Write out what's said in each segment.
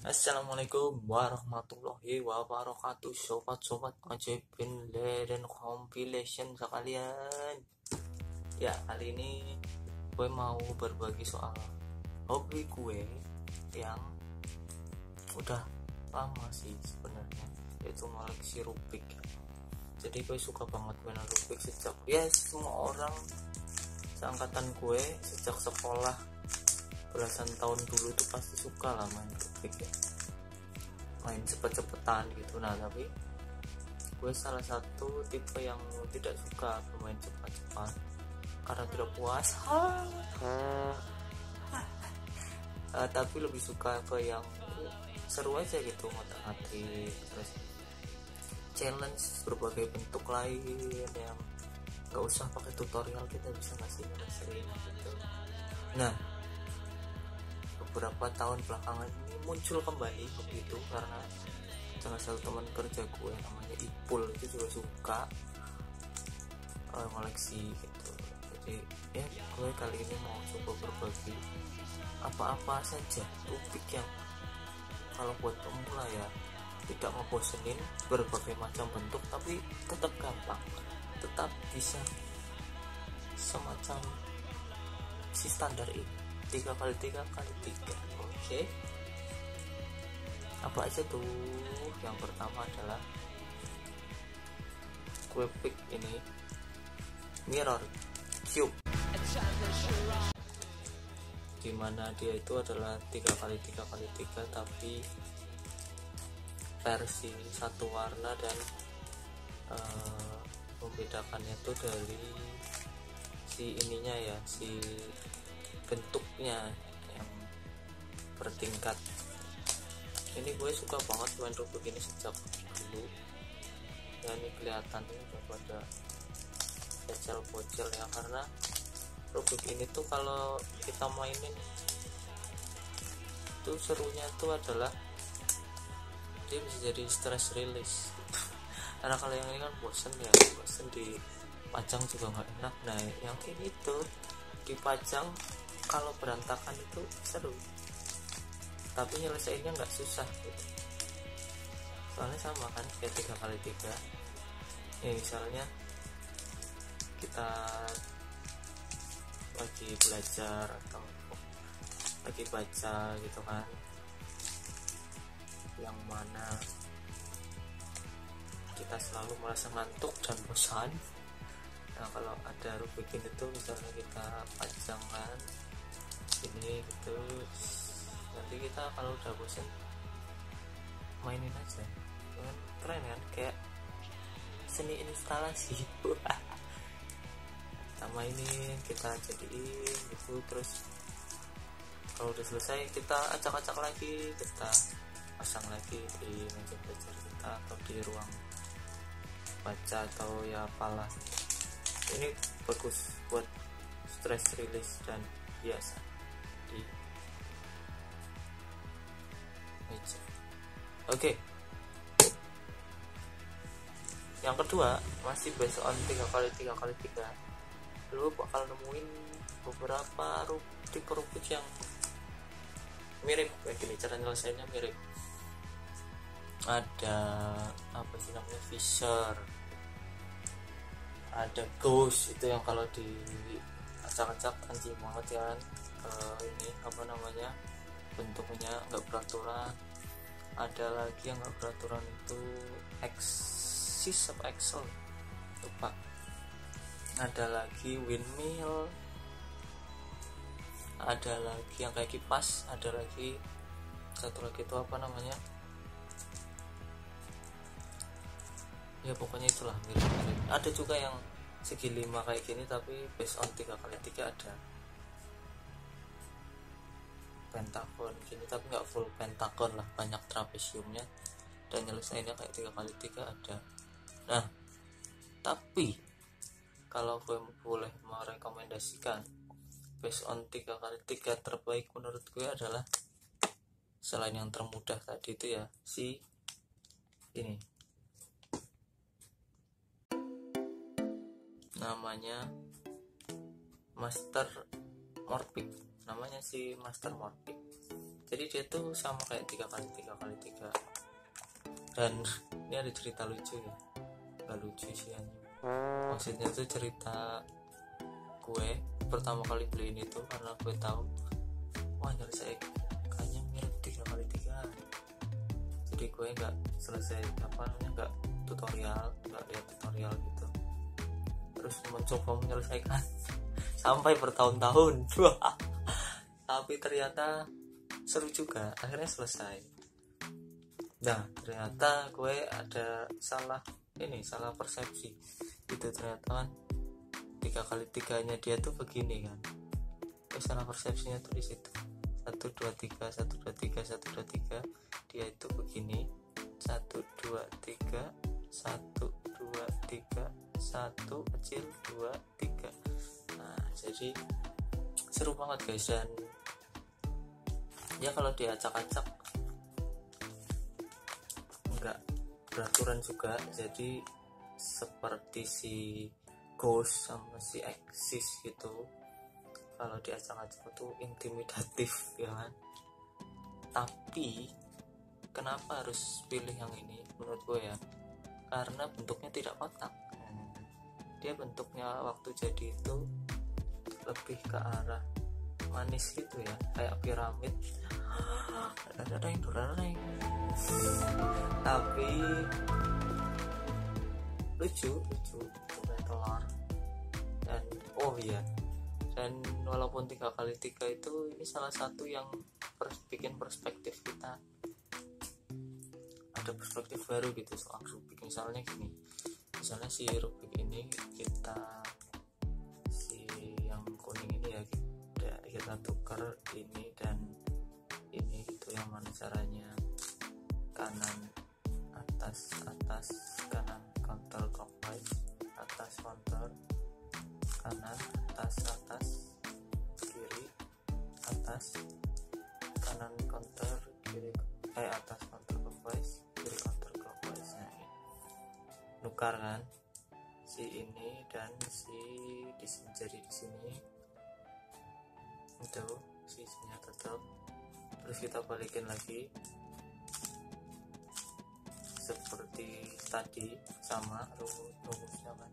Assalamualaikum warahmatullahi wabarakatuh, sobat-sobat ajaib dan compilation sekalian. Ya, kali ini gue mau berbagi soal hobi gue yang udah lama sih sebenarnya, yaitu ngoleksi Rubik. Jadi gue suka banget main Rubik sejak semua orang seangkatan gue sejak sekolah belasan tahun dulu itu pasti suka lah main Rubik ya, main cepet-cepetan gitu. Nah tapi gue salah satu tipe yang tidak suka bermain cepat-cepat karena tidak puas. Tapi lebih suka ke yang seru aja gitu, ngotak-ngatik, terus challenge berbagai bentuk lain yang gak usah pakai tutorial, kita bisa ngasih sering gitu. Nah, beberapa tahun belakangan ini muncul kembali begitu karena salah satu teman kerja gue namanya Ipul itu juga suka ngoleksi gitu. Jadi gue kali ini mau coba berbagi apa-apa saja Rubik yang kalau buat pemula ya tidak ngebosenin, berbagai macam bentuk tapi tetap gampang, tetap bisa semacam si standar ini 3x3x3. Oke. Apa aja tuh? Yang pertama adalah gue pick ini mirror cube, dimana dia itu adalah 3x3x3 tapi versi satu warna, dan membedakannya itu dari si ininya ya, si bentuknya yang bertingkat. Ini gue suka banget main Rubik ini sejak dulu ya. Ini kelihatannya udah pada bocil-bocil ya, karena Rubik ini tuh kalau kita mainin tuh serunya tuh adalah dia bisa jadi stress release. Karena kalau yang ini kan bosen dipajang juga nggak enak. Nah yang ini tuh dipajang kalau berantakan itu seru, tapi nyelesainnya nggak susah gitu. Soalnya sama kan kayak 3x3 ya, misalnya kita lagi belajar atau lagi baca gitu kan, yang mana kita selalu merasa ngantuk dan bosan. Nah kalau ada Rubik ini tuh misalnya kita pajang kan ini gitu, nanti kita kalau udah bosan mainin aja kan, keren kan, kayak seni instalasi. Kita mainin, kita jadiin gitu, terus kalau udah selesai kita acak-acak lagi, kita pasang lagi di meja belajar kita atau di ruang baca atau ya apalah. Ini bagus buat stress release dan biasa di meja. Oke. Yang kedua masih based on 3x3x3. Lu bakal nemuin beberapa Rubik yang mirip kayak gini, cara nyelesainnya mirip. Ada apa sih namanya, Fisher, ada Ghost, itu yang kalau di acak-acak anjing banget kan. Ini apa namanya, bentuknya nggak beraturan. Ada lagi yang nggak beraturan itu Axis of Excel, lupa. Ada lagi windmill, ada lagi yang kayak kipas, ada lagi satu lagi itu apa namanya ya, pokoknya itulah mirip-mirip. Ada juga yang segi 5 kayak gini tapi based on 3x3, ada pentagon gini tapi nggak full pentagon lah, banyak trapesiumnya dan nyelesainnya kayak 3x3 ada. Nah tapi kalau gue boleh merekomendasikan based on 3x3 terbaik menurut gue adalah, selain yang termudah tadi itu ya, si ini namanya Master Morphic, namanya si Master Morphic. Jadi dia tuh sama kayak 3x3x3. Dan ini ada cerita lucu ya, gak lucu sih anjing. Maksudnya tuh cerita gue pertama kali beli ini tuh karena gue tahu wah nyelesaikannya mirip 3x3. Jadi gue nggak selesai nggak lihat tutorial gitu, terus mencoba menyelesaikan sampai bertahun-tahun. Tapi ternyata seru juga, akhirnya selesai. Nah ternyata gue ada salah persepsi gitu. Ternyata kan 3x3-nya dia tuh begini kan, salah persepsinya tuh di situ. 1 2 3 1 2 3 1 2 3, dia itu begini 1 2 3 1 2 3 1 kecil 2 3. Nah jadi seru banget guys, dan ya kalau diacak-acak enggak beraturan juga. Jadi seperti si Ghost sama si Axis gitu, kalau diacak-acak tuh intimidatif ya kan. Tapi kenapa harus pilih yang ini menurut gue ya, karena bentuknya tidak kotak. Dia bentuknya waktu jadi itu lebih ke arah manis gitu ya, kayak piramid. Tapi lucu telur. Dan dan walaupun 3x3 itu ini salah satu yang bikin perspektif kita ada perspektif baru gitu soal Rubik. Misalnya gini, misalnya si Rubik ini si yang kuning ini ya kita tukar ini dan ini gitu. Yang mana caranya? Kanan atas kanan counter clockwise, atas counter kanan atas kiri atas kanan counter kiri atas counter clockwise kiri counter clockwise. Nah, ini nukar kan si ini dan si jadi di sini itu sisinya tetap, terus kita balikin lagi seperti tadi, sama rumusnya kan.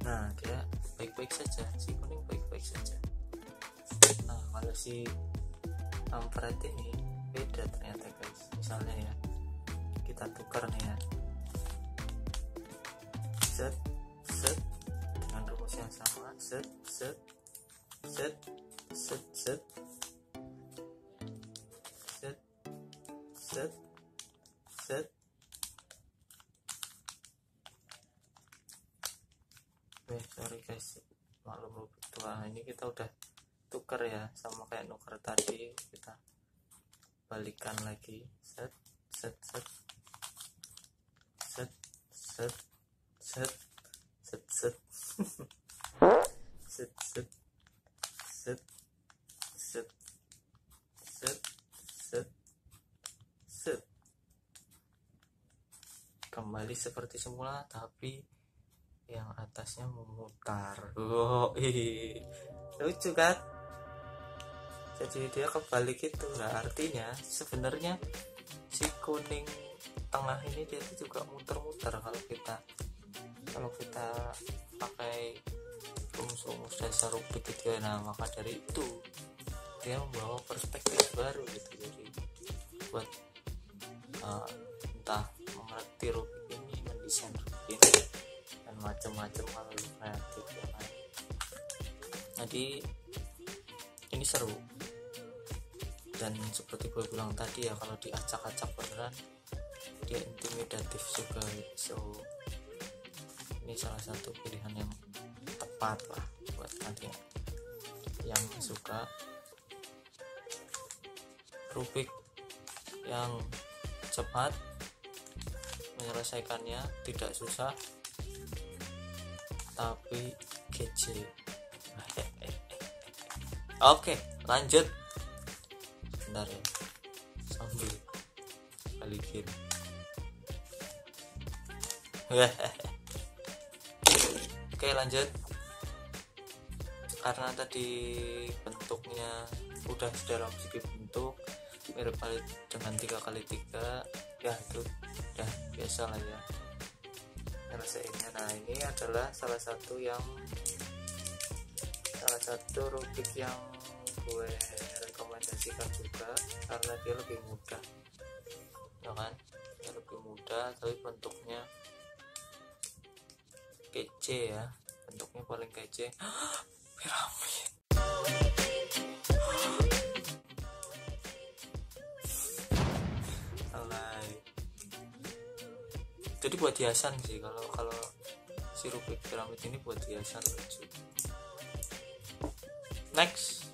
Nah dia baik-baik saja, si kuning baik-baik saja. Nah kalau si kampret ini beda ternyata guys. Misalnya ya, kita tukar nih ya, set dengan rumus yang sama, set sorry guys, maklum Rubik tua. Ini kita udah tukar ya, sama kayak nuker tadi, kita balikan lagi, set kembali seperti semula, tapi yang atasnya memutar. Lucu kan? Jadi dia kebalik itu. Nah artinya sebenarnya si kuning tengah ini dia itu juga muter-muter kalau kita pakai rumus-rumus dasar Rubik gitu ya. Nah maka dari itu dia membawa perspektif baru gitu. Jadi buat entah mengerti Rubik ini, mendesain Rubik ini, dan macam-macam kalau kreatif ya kan. Jadi ini seru, dan seperti gue bilang tadi ya, kalau diacak-acak beneran dia intimidatif juga. So ini salah satu pilihan yang tepat lah buat kalian yang suka Rubik yang cepat menyelesaikannya, tidak susah tapi kece. Oke, lanjut. Bentar ya, sambil balikin. Oke, lanjut. Karena tadi bentuknya udah dalam segi bentuk mirip kali dengan 3x3 ya, itu udah biasa lah ya nyelesainnya. Nah ini adalah salah satu rubik yang gue rekomendasikan juga karena dia lebih mudah ya kan, dia lebih mudah tapi bentuknya kece ya, bentuknya paling kece. Piramid. Alay. Jadi buat hiasan sih, kalau si rubik piramid ini buat hiasan lucu. Next.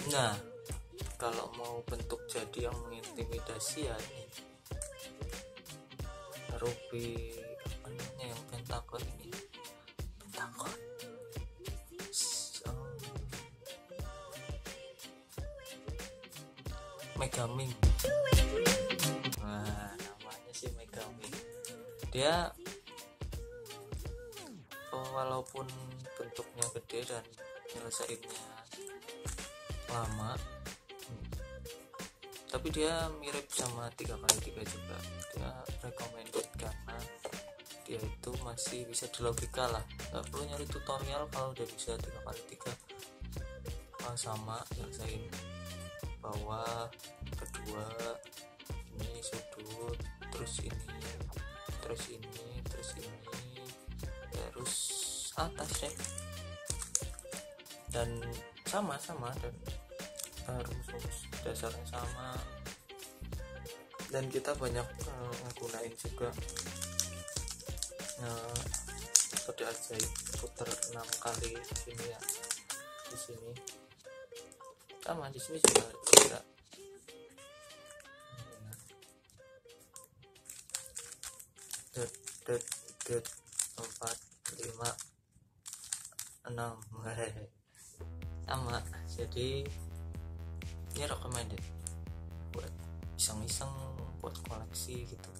Nah, kalau mau bentuk jadi yang mengintimidasi ya ini rubik apa namanya yang pentagon ini, pentagon. Megaming. Nah, namanya sih Megaming. Dia walaupun bentuknya gede dan nyelesainnya lama, tapi dia mirip sama 3x3 juga. Dia recommended karena dia itu masih bisa dilogika lah, nggak perlu nyari tutorial kalau udah bisa 3x3 sama nyelesain bawah, kedua ini sudut, terus ini, terus ini, terus ini, terus atas ya, dan sama dan rumus dasarnya sama, dan kita banyak menggunain juga kode ajaib puter 6 kali di sini ya, di sini sama, di sini juga bisa. Det 4 5 6 sama. Jadi ini recommended buat iseng-iseng, buat koleksi gitu,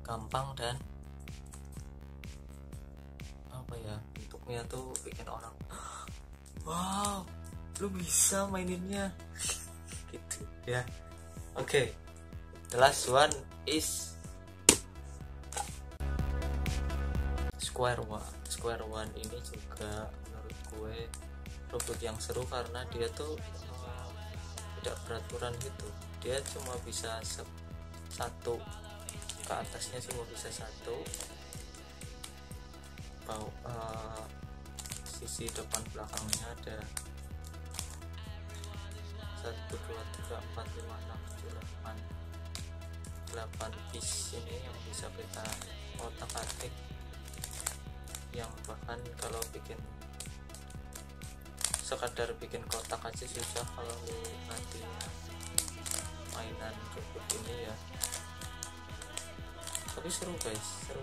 gampang dan apa ya, bentuknya tuh bikin orang wow, lu bisa maininnya gitu ya. Oke, the last one is Square One. Ini juga menurut gue rubik yang seru karena dia tuh tidak beraturan gitu, dia cuma bisa satu ke atasnya cuma bisa satu, sisi depan belakangnya ada 1 2 3 4 5 6 7 8 piece ini yang bisa kita otak-atik, yang bahkan kalau bikin sekadar bikin kotak aja susah kalau nanti mainan rubik ini ya. Tapi seru guys, seru.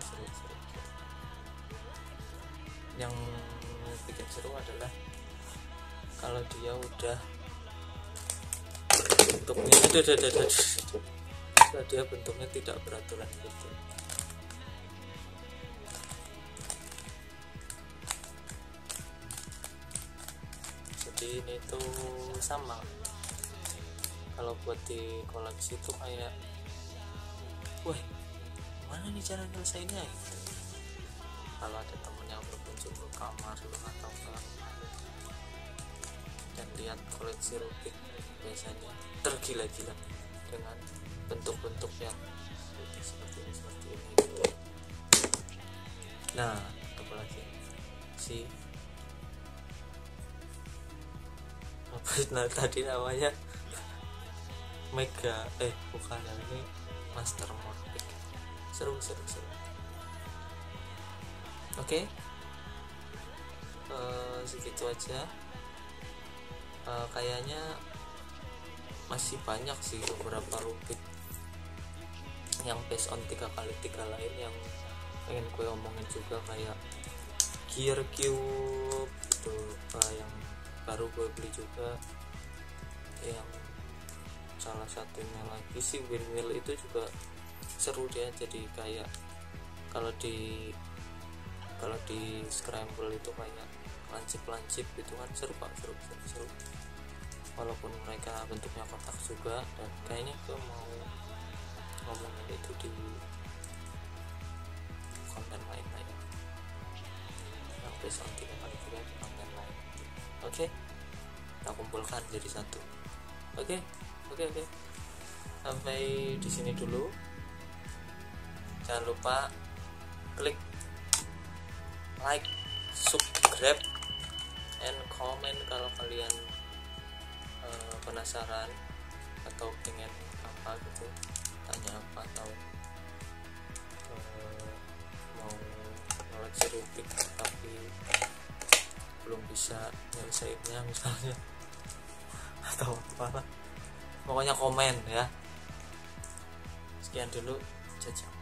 Yang bikin seru adalah kalau dia udah bentuknya dia bentuknya tidak beraturan gitu. Jadi ini tuh sama, kalau buat di koleksi tuh kayak wah mana nih cara nyelesainnya gitu. Kalau ada temen yang berkunjung ke kamar lu atau ke dan lihat koleksi rubik, biasanya tergila-gila dengan bentuk-bentuk yang seperti ini gitu. Nah, apa lagi si apa nah, tadi namanya Mega bukan, ini Master Morphic. Seru. Oke, segitu aja. Kayaknya masih banyak sih beberapa rubik yang based on 3x3 lain yang pengen gue omongin juga, kayak Gear Cube itu yang baru gue beli juga, yang salah satunya lagi si windmill itu juga seru dia. Jadi kayak kalau di scramble itu kayak lancip itu kan seru pak, seru walaupun mereka bentuknya kotak juga. Dan kayaknya gue mau ngomongin itu di konten lain lah ya, yang besok tidak kali juga di konten lain. Oke, kita kumpulkan jadi satu. Oke. Sampai di sini dulu. Jangan lupa klik like, subscribe, and comment kalau kalian penasaran atau pengen apa gitu, tanya apa, atau mau ngoleksi rubik tapi belum bisa nyelesainnya misalnya atau apa, pokoknya komen ya. Sekian dulu, caca.